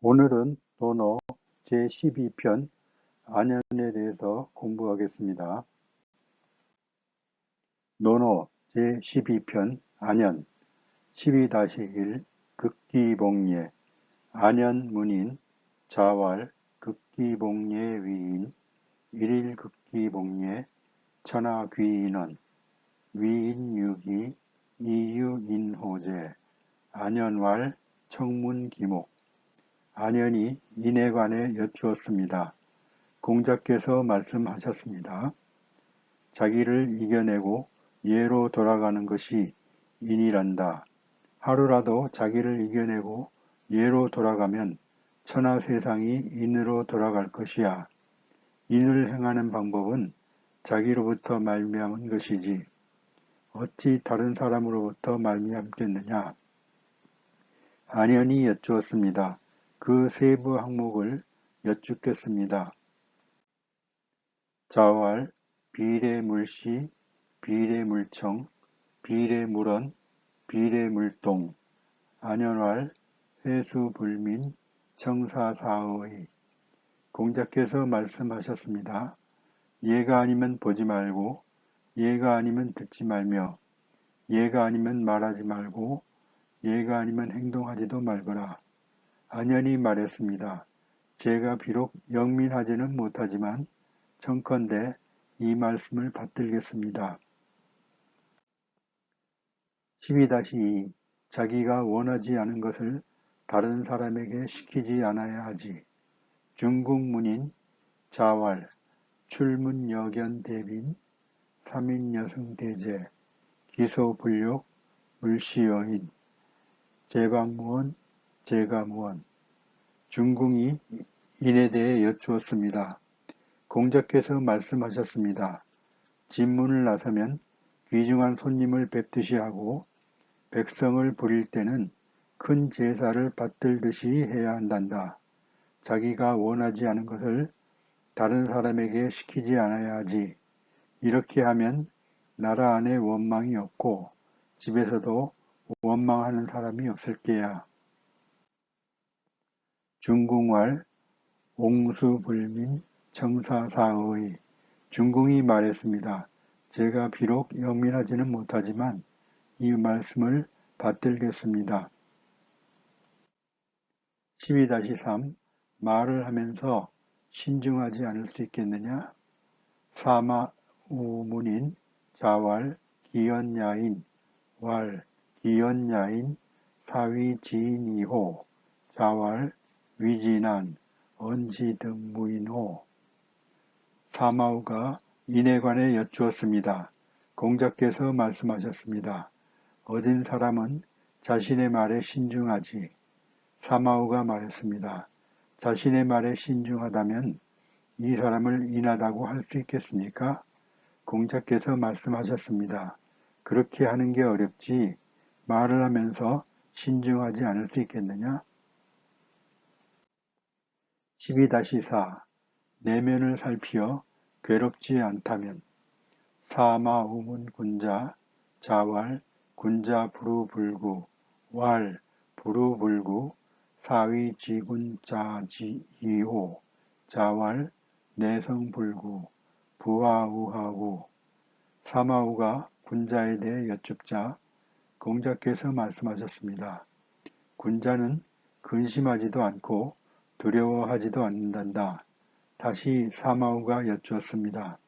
오늘은 논어 제12편 안연에 대해서 공부하겠습니다. 논어 제12편 안연 12-1 극기복례 안연문인 자왈 극기복례 위인 일일극기복례 천하귀인원 위인유기 이유인호제 안연왈 청문기목 안연이 인에 관해 여쭈었습니다. 공자께서 말씀하셨습니다. 자기를 이겨내고 예로 돌아가는 것이 인이란다. 하루라도 자기를 이겨내고 예로 돌아가면 천하 세상이 인으로 돌아갈 것이야. 인을 행하는 방법은 자기로부터 말미암은 것이지 어찌 다른 사람으로부터 말미암겠느냐. 안연이 여쭈었습니다. 그 세부 항목을 여쭙겠습니다. 자왈, 비례물시, 비례물청, 비례물원, 비례물동, 안연왈, 회수불민, 청사사의. 공자께서 말씀하셨습니다. 예가 아니면 보지 말고, 예가 아니면 듣지 말며, 예가 아니면 말하지 말고, 예가 아니면 행동하지도 말거라. 안연이 말했습니다. 제가 비록 영민하지는 못하지만 청컨대 이 말씀을 받들겠습니다. 12-2 자기가 원하지 않은 것을 다른 사람에게 시키지 않아야 하지. 중국문인 자왈 출문여견대빈 삼인여승대제 기소불욕 물시여인 제방무원 제가무원 중궁이 인에 대해 여쭈었습니다. 공자께서 말씀하셨습니다. 진문을 나서면 귀중한 손님을 뵙듯이 하고 백성을 부릴 때는 큰 제사를 받들듯이 해야 한단다. 자기가 원하지 않은 것을 다른 사람에게 시키지 않아야 하지. 이렇게 하면 나라 안에 원망이 없고 집에서도 원망하는 사람이 없을 게야. 중궁왈 옹수불민 청사사의 중궁이 말했습니다. 제가 비록 영민하지는 못하지만 이 말씀을 받들겠습니다. 12-3 말을 하면서 신중하지 않을 수 있겠느냐? 사마우문인 자왈 기연야인 왈 기연야인 사위지인이호 자왈 위진한 언지등무인호 사마우가 인에 관해 여쭈었습니다. 공자께서 말씀하셨습니다. 얻은 사람은 자신의 말에 신중하지. 사마우가 말했습니다. 자신의 말에 신중하다면 이 사람을 인하다고 할 수 있겠습니까? 공자께서 말씀하셨습니다. 그렇게 하는 게 어렵지 말을 하면서 신중하지 않을 수 있겠느냐? 12-4 내면을 살피어 괴롭지 않다면 사마우문 군자 자왈 군자 부루불구 왈 부루불구 사위지군자지이호 자왈 내성불구 부하우하우 사마우가 군자에 대해 여쭙자 공자께서 말씀하셨습니다. 군자는 근심하지도 않고 두려워하지도 않는단다. 다시 사마우가 여쭈었습니다.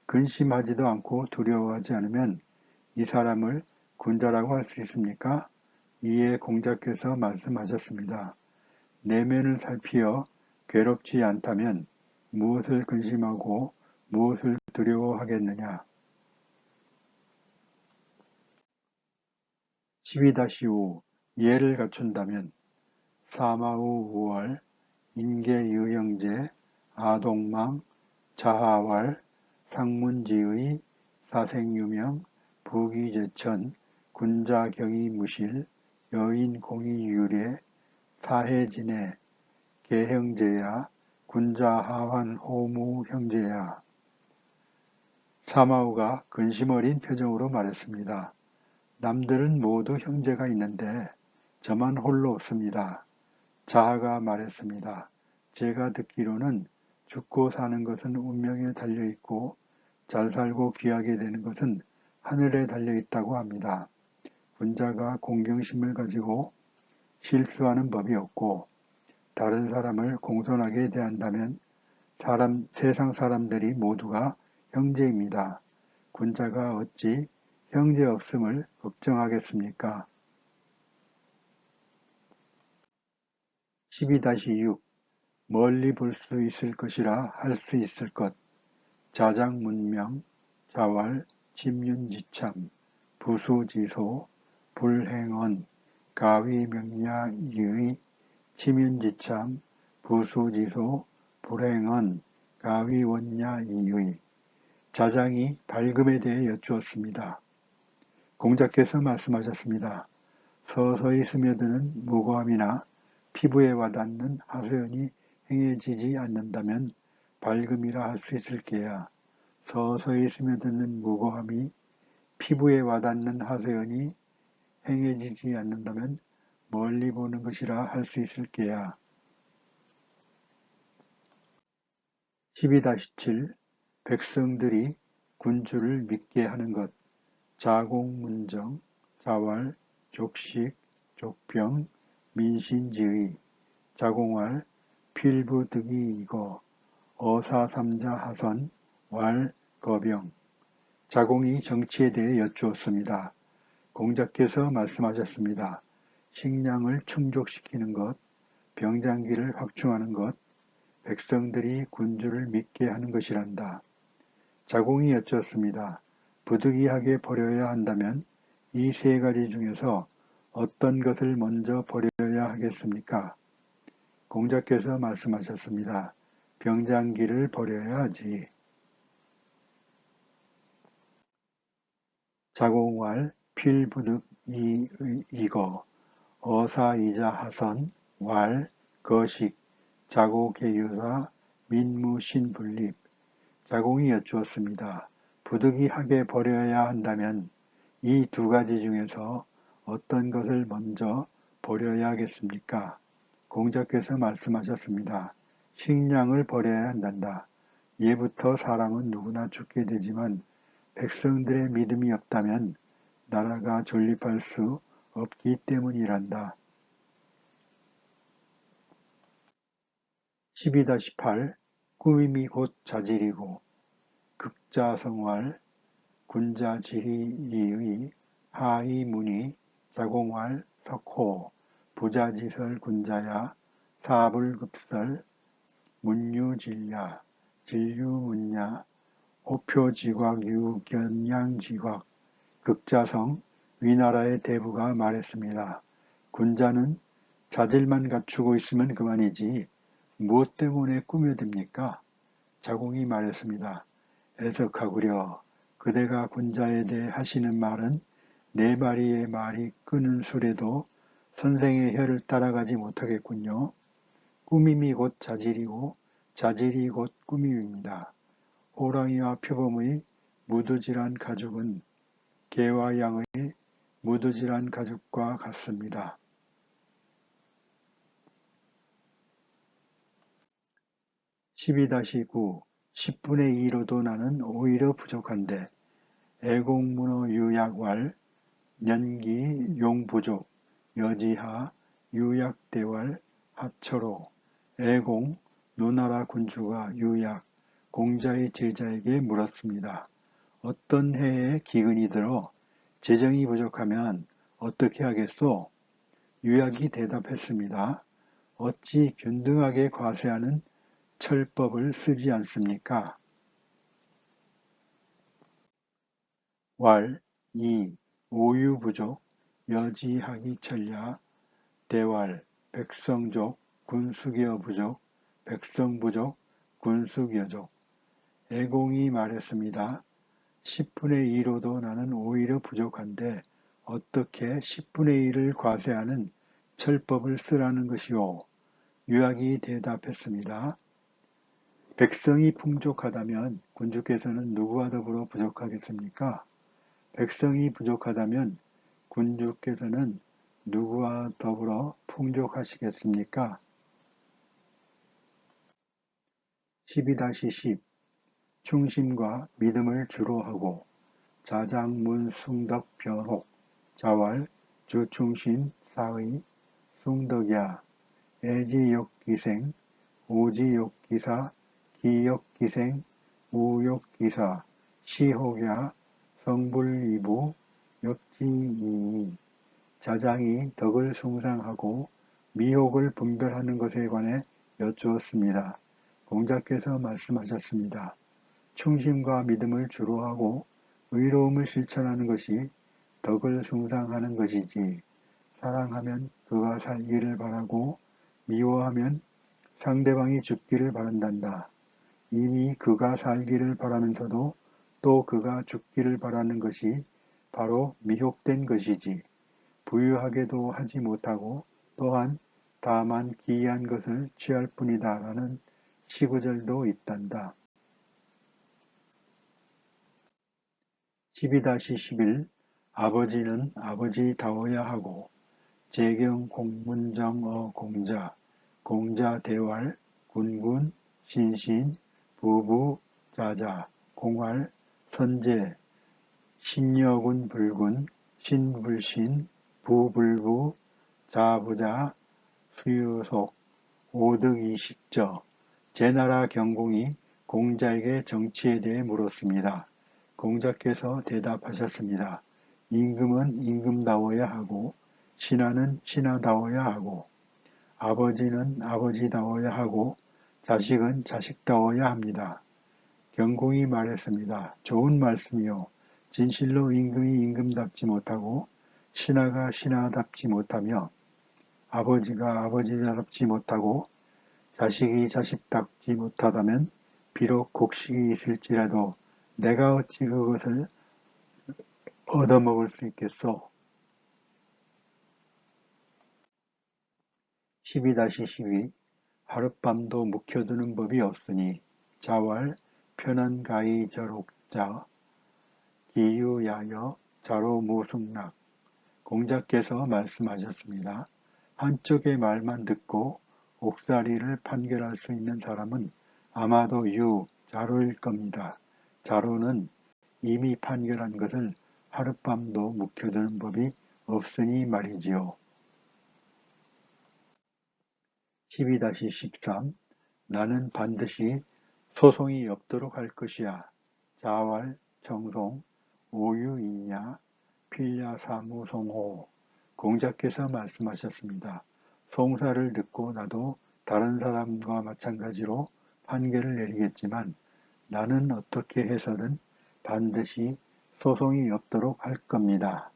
근심하지도 않고 두려워하지 않으면 이 사람을 군자라고 할 수 있습니까? 이에 공자께서 말씀하셨습니다. 내면을 살피어 괴롭지 않다면 무엇을 근심하고 무엇을 두려워하겠느냐. 12-5 예를 갖춘다면 사마우 우월 인계유형제 아동망 자하왈 상문지의 사생유명 부기제천 군자경이무실 여인공의유례 사해진해 개형제야 군자하환 호무형제야 사마우가 근심 어린 표정으로 말했습니다. 남들은 모두 형제가 있는데 저만 홀로 없습니다. 자하가 말했습니다. 제가 듣기로는 죽고 사는 것은 운명에 달려있고 잘 살고 귀하게 되는 것은 하늘에 달려있다고 합니다. 군자가 공경심을 가지고 실수하는 법이 없고 다른 사람을 공손하게 대한다면 세상 사람들이 모두가 형제입니다. 군자가 어찌 형제 없음을 걱정하겠습니까? 12-6 멀리 볼 수 있을 것이라 할 수 있을 것 자장문명, 자왈, 집윤지참, 부수지소, 불행언, 가위명야이의, 치윤지참, 부수지소, 불행언, 가위원야이의 자장이 밝음에 대해 여쭈었습니다. 공자께서 말씀하셨습니다. 서서히 스며드는 무고함이나 피부에 와닿는 하소연이 행해지지 않는다면 밝음이라 할 수 있을 게야. 서서히 스며드는 무고함이 피부에 와닿는 하소연이 행해지지 않는다면 멀리 보는 것이라 할 수 있을 게야. 12-7 백성들이 군주를 믿게 하는 것 자공문정, 자왈, 족식, 족병, 민신지의, 자공왈, 필부득이이거, 어사삼자 하선, 왈, 거병. 자공이 정치에 대해 여쭈었습니다. 공자께서 말씀하셨습니다. 식량을 충족시키는 것, 병장기를 확충하는 것, 백성들이 군주를 믿게 하는 것이란다. 자공이 여쭈었습니다. 부득이하게 버려야 한다면 이 세 가지 중에서 어떤 것을 먼저 버려야 하겠습니까? 공자께서 말씀하셨습니다. 병장기를 버려야 하지. 자공왈 필부득 이거 어사이자 하선 왈 거식 자고계유사 민무신분립 자공이 여쭈었습니다. 부득이하게 버려야 한다면 이 두 가지 중에서 어떤 것을 먼저 버려야 하겠습니까? 공자께서 말씀하셨습니다. 식량을 버려야 한단다. 예부터 사람은 누구나 죽게 되지만 백성들의 믿음이 없다면 나라가 존립할 수 없기 때문이란다. 12-8 꾸밈이 곧 자질이고 극자성왈 군자지휘의 하이문이 자공왈 석호 부자지설 군자야 사불급설 문유질야 진류문야 호표지곽유견양지곽 극자성 위나라의 대부가 말했습니다. 군자는 자질만 갖추고 있으면 그만이지 무엇 때문에 꾸며댑니까? 자공이 말했습니다. 애석하구려. 그대가 군자에 대해 하시는 말은 네 마리의 말이 끄는 술에도 선생의 혀를 따라가지 못하겠군요. 꾸밈이 곧 자질이고 자질이 곧 꾸밈입니다. 호랑이와 표범의 무두질한 가죽은 개와 양의 무두질한 가죽과 같습니다. 12-9 10분의 2로도 나는 오히려 부족한데 애공문어 유약왈 년기 용부족 여지하 유약대왈 하처로 애공 노나라 군주가 유약 공자의 제자에게 물었습니다. 어떤 해에 기근이 들어 재정이 부족하면 어떻게 하겠소? 유약이 대답했습니다. 어찌 균등하게 과세하는 철법을 쓰지 않습니까? 왈, 이, 오유부족, 여지하기철야, 대왈, 백성족, 군수여부족, 백성부족, 군수여족. 애공이 말했습니다. 10분의 2로도 나는 오히려 부족한데 어떻게 10분의 1을 과세하는 철법을 쓰라는 것이오? 유학이 대답했습니다. 백성이 풍족하다면 군주께서는 누구와 더불어 부족하겠습니까? 백성이 부족하다면 군주께서는 누구와 더불어 풍족하시겠습니까? 12-10 충심과 믿음을 주로 하고 자장문 숭덕 변혹 자왈 주충신 사의 숭덕야 애지욕기생 오지욕기사 기욕기생 우욕기사 시혹야 성불이부 역지이이 자장이 덕을 숭상하고 미혹을 분별하는 것에 관해 여쭈었습니다. 공자께서 말씀하셨습니다. 충심과 믿음을 주로 하고 의로움을 실천하는 것이 덕을 숭상하는 것이지 사랑하면 그가 살기를 바라고 미워하면 상대방이 죽기를 바란단다. 이미 그가 살기를 바라면서도 또 그가 죽기를 바라는 것이 바로 미혹된 것이지 부유하게도 하지 못하고 또한 다만 기이한 것을 취할 뿐이다 라는 시구절도 있단다. 12-11 아버지는 아버지다워야 하고 재경 공문정어 공자 공자 대활 군군 신신 부부 자자 공활 선제 신여군 불군 신불신 부불부 자부자 수유속 오득이식저 제나라 경공이 공자에게 정치에 대해 물었습니다. 공자께서 대답하셨습니다. 임금은 임금다워야 하고 신하는 신하다워야 하고 아버지는 아버지다워야 하고 자식은 자식다워야 합니다. 경공이 말했습니다. 좋은 말씀이요. 진실로 임금이 임금답지 못하고 신하가 신하답지 못하며 아버지가 아버지답지 못하고 자식이 자식답지 못하다면 비록 곡식이 있을지라도 내가 어찌 그것을 얻어먹을 수 있겠소? 12-12 하룻밤도 묵혀두는 법이 없으니 자왈 편안가이절옥자 기유야여 자로무승락 공자께서 말씀하셨습니다. 한쪽의 말만 듣고 옥살이를 판결할 수 있는 사람은 아마도 자로일 겁니다. 자로는 이미 판결한 것을 하룻밤도 묵혀두는 법이 없으니 말이지요. 12-13 나는 반드시 소송이 없도록 할 것이야. 자왈 정송 오유이냐 필야사무송호 공자께서 말씀하셨습니다. 송사를 듣고 나도 다른 사람과 마찬가지로 판결을 내리겠지만 나는 어떻게 해서든 반드시 소송이 없도록 할 겁니다.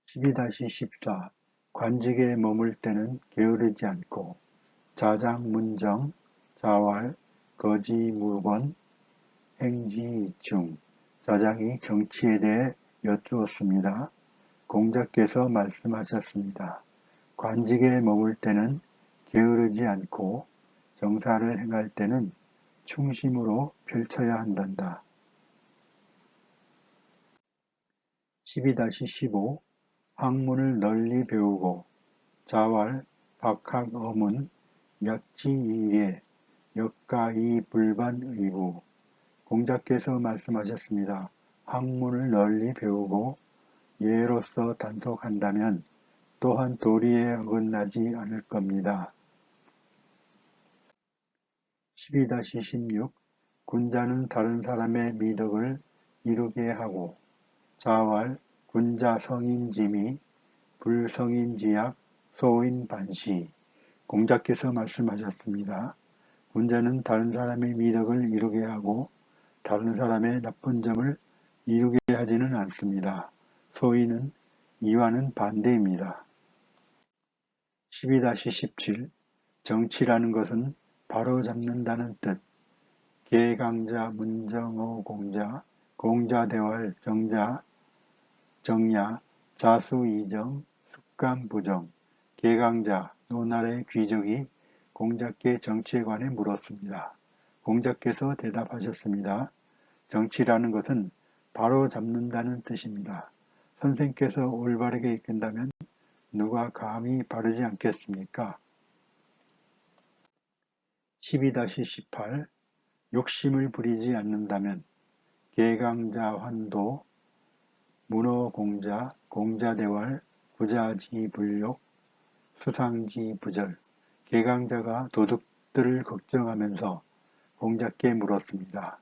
12-14 관직에 머물 때는 게으르지 않고 자장문정, 자왈, 거지무권, 행지이충 자장이 정치에 대해 여쭈었습니다. 공자께서 말씀하셨습니다. 관직에 머물 때는 게으르지 않고 정사를 행할 때는 충심으로 펼쳐야 한단다. 12-15 학문을 널리 배우고 자왈, 박학어문, 약지이예, 역가이불반의부 공자께서 말씀하셨습니다. 학문을 널리 배우고 예로서 단속한다면 또한 도리에 어긋나지 않을 겁니다. 12-16 군자는 다른 사람의 미덕을 이루게 하고 자왈, 군자 성인지미, 불성인지약, 소인반시 공자께서 말씀하셨습니다. 군자는 다른 사람의 미덕을 이루게 하고 다른 사람의 나쁜 점을 이루게 하지는 않습니다. 소인은 이와는 반대입니다. 12-17 정치라는 것은 바로 잡는다는 뜻. 계강자 문정어 공자 공자대활 정자 정야 자수이정 숙감부정 계강자 노나라의 귀족이 공자께 정치에 관해 물었습니다. 공자께서 대답하셨습니다. 정치라는 것은 바로 잡는다는 뜻입니다. 선생께서 올바르게 이끈다면 누가 감히 바르지 않겠습니까? 12-18 욕심을 부리지 않는다면 개강자환도, 문어공자, 공자대활, 구자지불욕, 수상지부절. 개강자가 도둑들을 걱정하면서 공자께 물었습니다.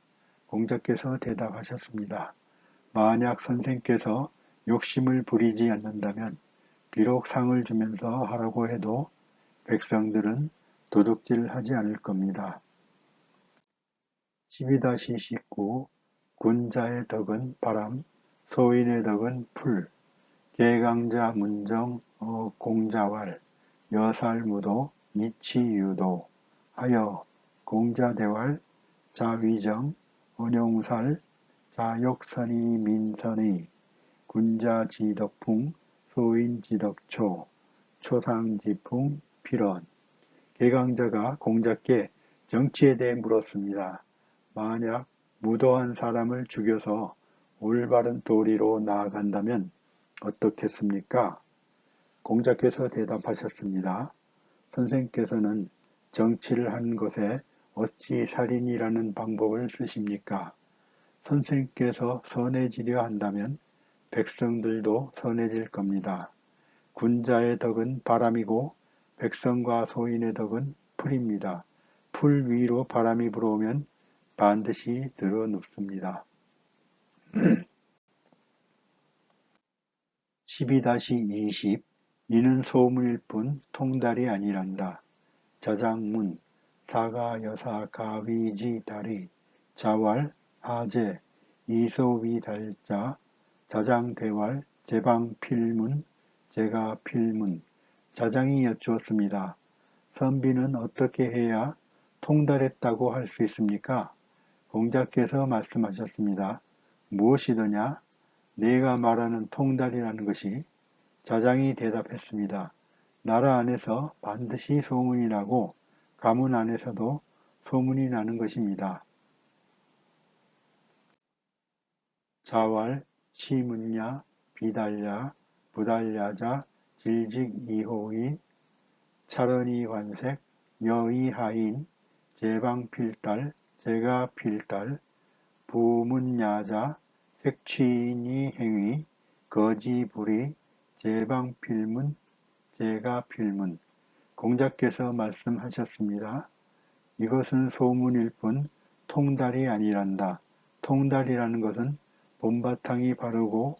공자께서 대답하셨습니다. 만약 선생께서 욕심을 부리지 않는다면 비록 상을 주면서 하라고 해도 백성들은 도둑질하지 않을 겁니다. 12-19 군자의 덕은 바람, 소인의 덕은 풀, 개강자 문정 공자왈, 여살무도 이치유도 하여 공자대활, 자위정, 언용살, 자욕선의 민선의, 군자지덕풍, 소인지덕초, 초상지풍, 필원. 개강자가 공자께 정치에 대해 물었습니다. 만약 무도한 사람을 죽여서 올바른 도리로 나아간다면 어떻겠습니까? 공자께서 대답하셨습니다. 선생께서는 정치를 하는 것에 어찌 살인이라는 방법을 쓰십니까? 선생께서 선해지려 한다면 백성들도 선해질 겁니다. 군자의 덕은 바람이고 백성과 소인의 덕은 풀입니다. 풀 위로 바람이 불어오면 반드시 들어눕습니다. 12-20 이는 소문일 뿐 통달이 아니란다. 자장문, 사가, 여사, 가위지, 다리, 자왈, 하제, 이소위, 달자, 자장대왈, 제방필문, 제가필문. 자장이 여쭈었습니다. 선비는 어떻게 해야 통달했다고 할 수 있습니까? 공자께서 말씀하셨습니다. 무엇이더냐? 내가 말하는 통달이라는 것이 자장이 대답했습니다. 나라 안에서 반드시 소문이 나고 가문 안에서도 소문이 나는 것입니다. 자왈, 시문야, 비달야, 부달야자, 질직이호의, 차런이관색, 여의하인, 제방필달, 제가필달, 부문야자, 색취인이 행위, 거지불이, 제방필문, 제가필문. 공자께서 말씀하셨습니다. 이것은 소문일 뿐 통달이 아니란다. 통달이라는 것은 본바탕이 바르고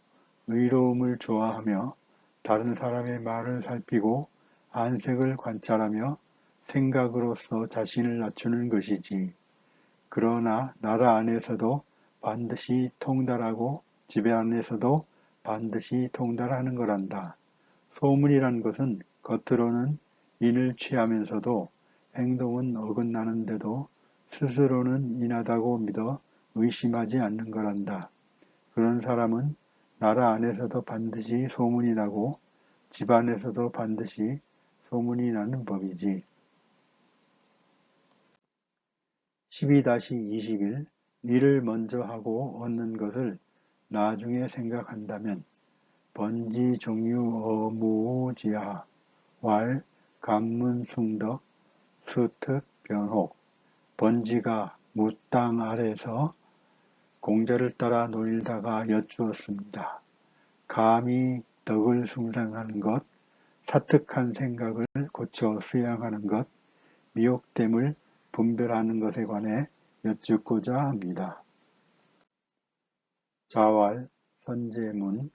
의로움을 좋아하며 다른 사람의 말을 살피고 안색을 관찰하며 생각으로서 자신을 낮추는 것이지. 그러나 나라 안에서도 반드시 통달하고 집에 안에서도 반드시 통달하는 거란다. 소문이란 것은 겉으로는 인을 취하면서도 행동은 어긋나는데도 스스로는 인하다고 믿어 의심하지 않는 거란다. 그런 사람은 나라 안에서도 반드시 소문이 나고 집 안에서도 반드시 소문이 나는 법이지. 12-21 일을 먼저 하고 얻는 것을 나중에 생각한다면 번지 종유 어무지하 왈 간문숭덕 수특 변혹. 번지가 무땅 아래서 공자를 따라 놀다가 여쭈었습니다. 감히 덕을 숭상하는 것, 사특한 생각을 고쳐 수양하는 것, 미혹됨을 분별하는 것에 관해 여쭙고자 합니다. 자왈, 선제문,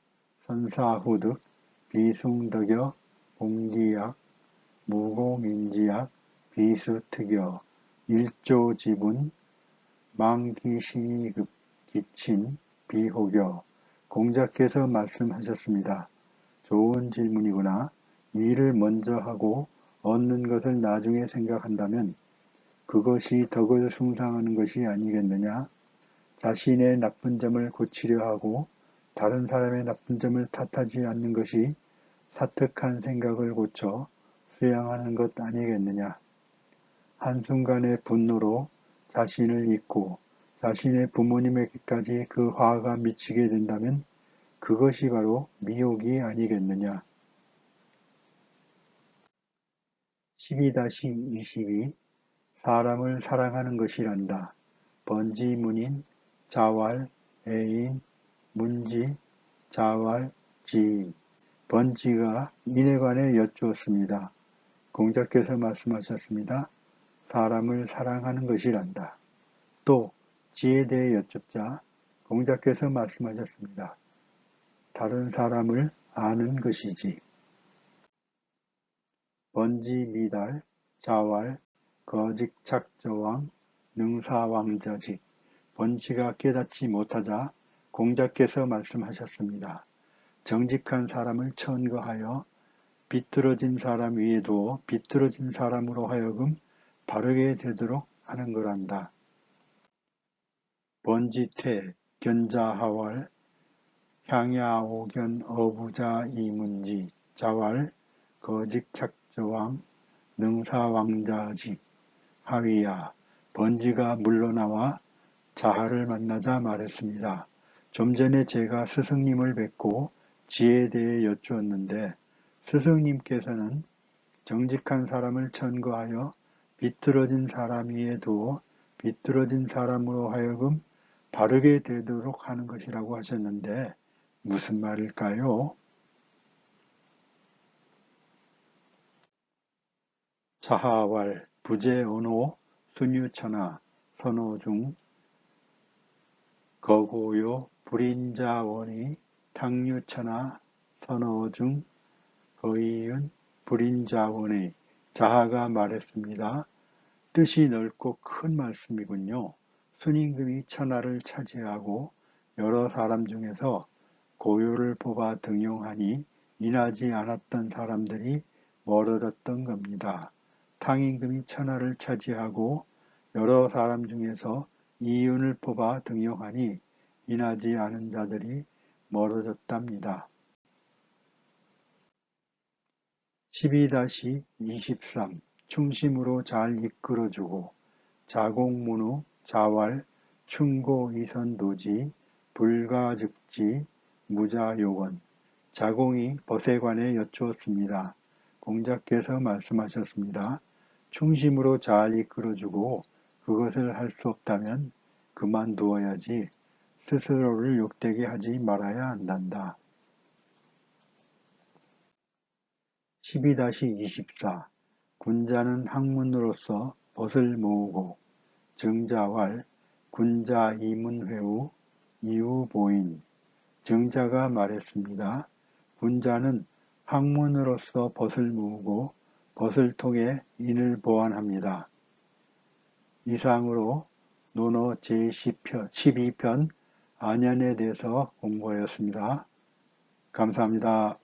선사후득, 비숭덕여, 공기약, 무공인지약, 비수특여, 일조지분, 망기신이급, 기친, 비호교. 공자께서 말씀하셨습니다. 좋은 질문이구나. 일을 먼저 하고 얻는 것을 나중에 생각한다면 그것이 덕을 숭상하는 것이 아니겠느냐? 자신의 나쁜 점을 고치려 하고 다른 사람의 나쁜 점을 탓하지 않는 것이 사특한 생각을 고쳐 수양하는 것 아니겠느냐? 한순간의 분노로 자신을 잊고 자신의 부모님에게까지 그 화가 미치게 된다면 그것이 바로 미혹이 아니겠느냐. 12-22 사람을 사랑하는 것이란다. 번지문인, 자왈, 애인, 문지, 자왈, 지인. 번지가 인에 관해 여쭈었습니다. 공자께서 말씀하셨습니다. 사람을 사랑하는 것이란다. 또 지에 대해 여쭙자 공자께서 말씀하셨습니다. 다른 사람을 아는 것이지. 번지미달, 자왈, 거직착저왕, 능사왕저직. 번지가 깨닫지 못하자 공자께서 말씀하셨습니다. 정직한 사람을 천거하여 비뚤어진 사람 위에 두어 비뚤어진 사람으로 하여금 바르게 되도록 하는 거란다. 번지퇴, 견자하왈, 향야오견 어부자 이문지, 자왈, 거직착저왕, 능사왕자직. 하위야, 번지가 물러나와 자하를 만나자 말했습니다. 좀 전에 제가 스승님을 뵙고 지혜에 대해 여쭈었는데 스승님께서는 정직한 사람을 천거하여 비뚤어진 사람 위에 두어 비뚤어진 사람으로 하여금 바르게 되도록 하는 것이라고 하셨는데 무슨 말일까요? 자하왈, 부재언호, 순유천하, 선호중, 거고요, 불인자원이, 탕유천하, 선호중, 거이윤, 불인자원의. 자하가 말했습니다. 뜻이 넓고 큰 말씀이군요. 순임금이 천하를 차지하고 여러 사람 중에서 고요를 뽑아 등용하니 인하지 않았던 사람들이 멀어졌던 겁니다. 탕임금이 천하를 차지하고 여러 사람 중에서 이윤을 뽑아 등용하니 인하지 않은 자들이 멀어졌답니다. 12-23 충심으로 잘 이끌어주고 자공문우, 자왈, 충고이선도지, 불가즉지, 무자요건. 자공이 벗에 관해 여쭈었습니다. 공자께서 말씀하셨습니다. 충심으로 잘 이끌어주고 그것을 할 수 없다면 그만두어야지 스스로를 욕되게 하지 말아야 한단다. 12-24 군자는 학문으로서 벗을 모으고 정자왈 군자 이문회우 이후보인. 정자가 말했습니다. 군자는 학문으로서 벗을 모으고 벗을 통해 인을 보완합니다. 이상으로 논어 제12편 안연에 대해서 공부하였습니다. 감사합니다.